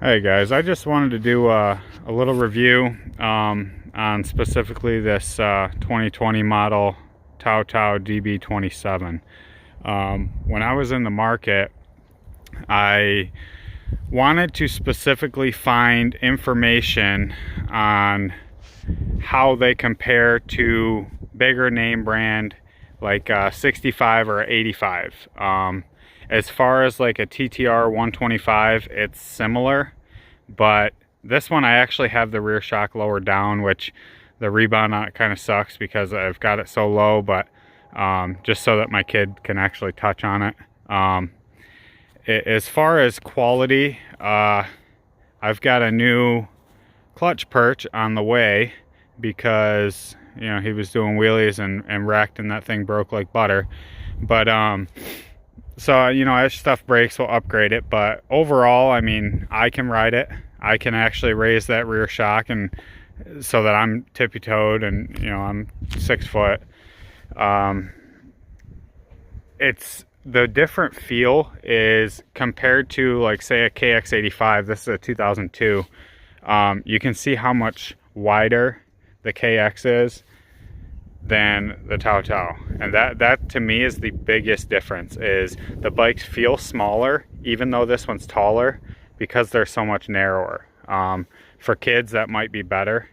Hey guys, I just wanted to do a little review on specifically this 2020 model Tao DB27. When I was in the market, I wanted to specifically find information on how they compare to bigger name brand like 65 or 85. As far as like a TTR 125, it's similar, but this one I actually have the rear shock lowered down, which the rebound on it kind of sucks because I've got it so low, but just so that my kid can actually touch on it. As far as quality, I've got a new clutch perch on the way because he was doing wheelies and wrecked and that thing broke like butter. But so as stuff breaks, we'll upgrade it. But overall, I mean, I can ride it. I can actually raise that rear shock, and so that I'm tippy-toed, and I'm 6 foot. It's the different feel is compared to, like, say, a KX85. This is a 2002. You can see how much wider the KX is than the Tao, and that to me is the biggest difference. Is the bikes feel smaller even though this one's taller because they're so much narrower. For kids, that might be better.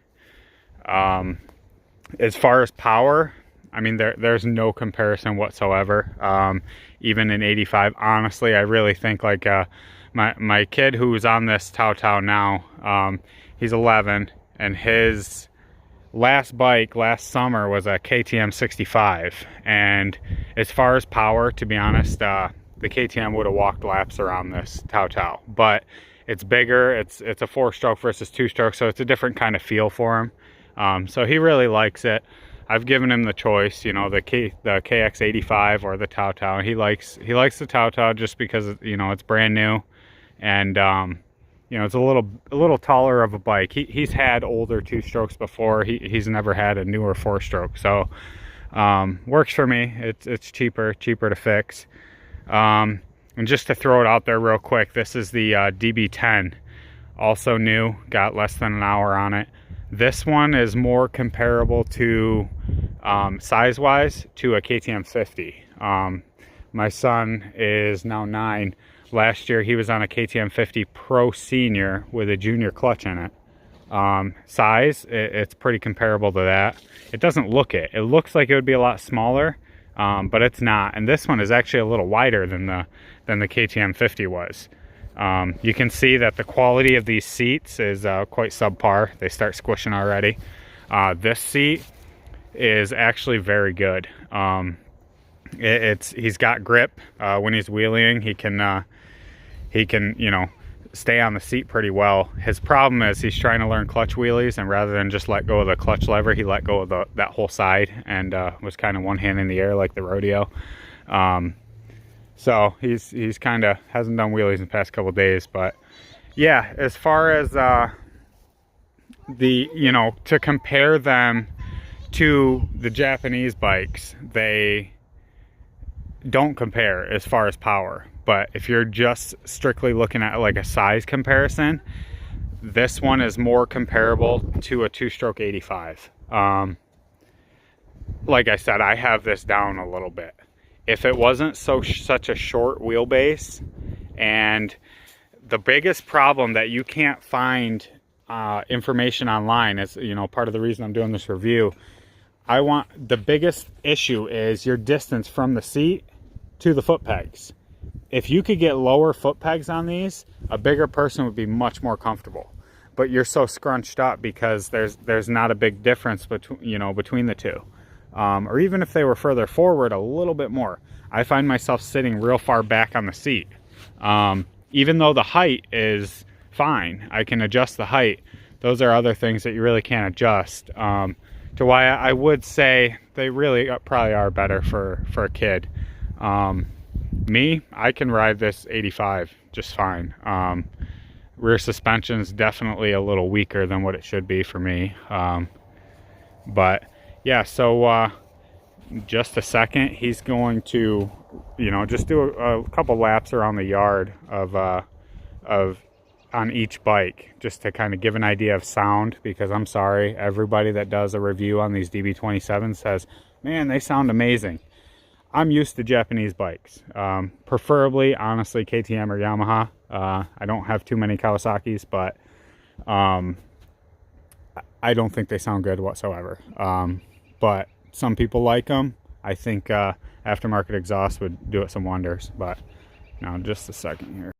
As far as power, I mean, there's no comparison whatsoever. Even in 85, honestly, I really think, like, my kid who's on this Tao now, he's 11, and his last bike last summer was a KTM 65, and as far as power, to be honest, the KTM would have walked laps around this Tao, but it's bigger. It's a 4-stroke versus 2-stroke, so it's a different kind of feel for him. So he really likes it. I've given him the choice, the KX85 or the Tao. He likes the Tao just because it's brand new, and it's a little taller of a bike. He's had older 2-strokes before. He's never had a newer 4-stroke. So works for me. It's cheaper to fix. And just to throw it out there real quick, this is the DB10, also new, got less than an hour on it. This one is more comparable to size-wise to a KTM 50. My son is now 9. Last year he was on a KTM 50 Pro Senior with a junior clutch in it. Size, it's pretty comparable to that. It doesn't look it. It looks like it would be a lot smaller, but it's not. And this one is actually a little wider than the KTM 50 was. You can see that the quality of these seats is quite subpar. They start squishing already. This seat is actually very good. He's got grip when he's wheeling. He can stay on the seat pretty well. His problem is he's trying to learn clutch wheelies, and rather than just let go of the clutch lever, he let go of that whole side and was kind of one hand in the air like the rodeo. So he's kind of hasn't done wheelies in the past couple days. But yeah, as far as to compare them to the Japanese bikes, they don't compare as far as power. But if you're just strictly looking at like a size comparison, this one is more comparable to a 2-stroke 85. Like I said, I have this down a little bit. If it wasn't such a short wheelbase, and the biggest problem that you can't find information online is, part of the reason I'm doing this review, the biggest issue is your distance from the seat to the foot pegs. If you could get lower foot pegs on these, a bigger person would be much more comfortable. But you're so scrunched up because there's not a big difference between the two. Or even if they were further forward a little bit more, I find myself sitting real far back on the seat. Even though the height is fine, I can adjust the height. Those are other things that you really can't adjust. To why I would say they really probably are better for a kid. Me, I can ride this 85 just fine. Rear suspension is definitely a little weaker than what it should be for me. But yeah, so just a second, he's going to, just do a couple laps around the yard of on each bike, just to kind of give an idea of sound, because I'm sorry, everybody that does a review on these DB27 says, man, they sound amazing. I'm used to Japanese bikes, preferably, honestly, KTM or Yamaha. I don't have too many Kawasaki's, but I don't think they sound good whatsoever. But some people like them. I think aftermarket exhaust would do it some wonders. But now, just a second here.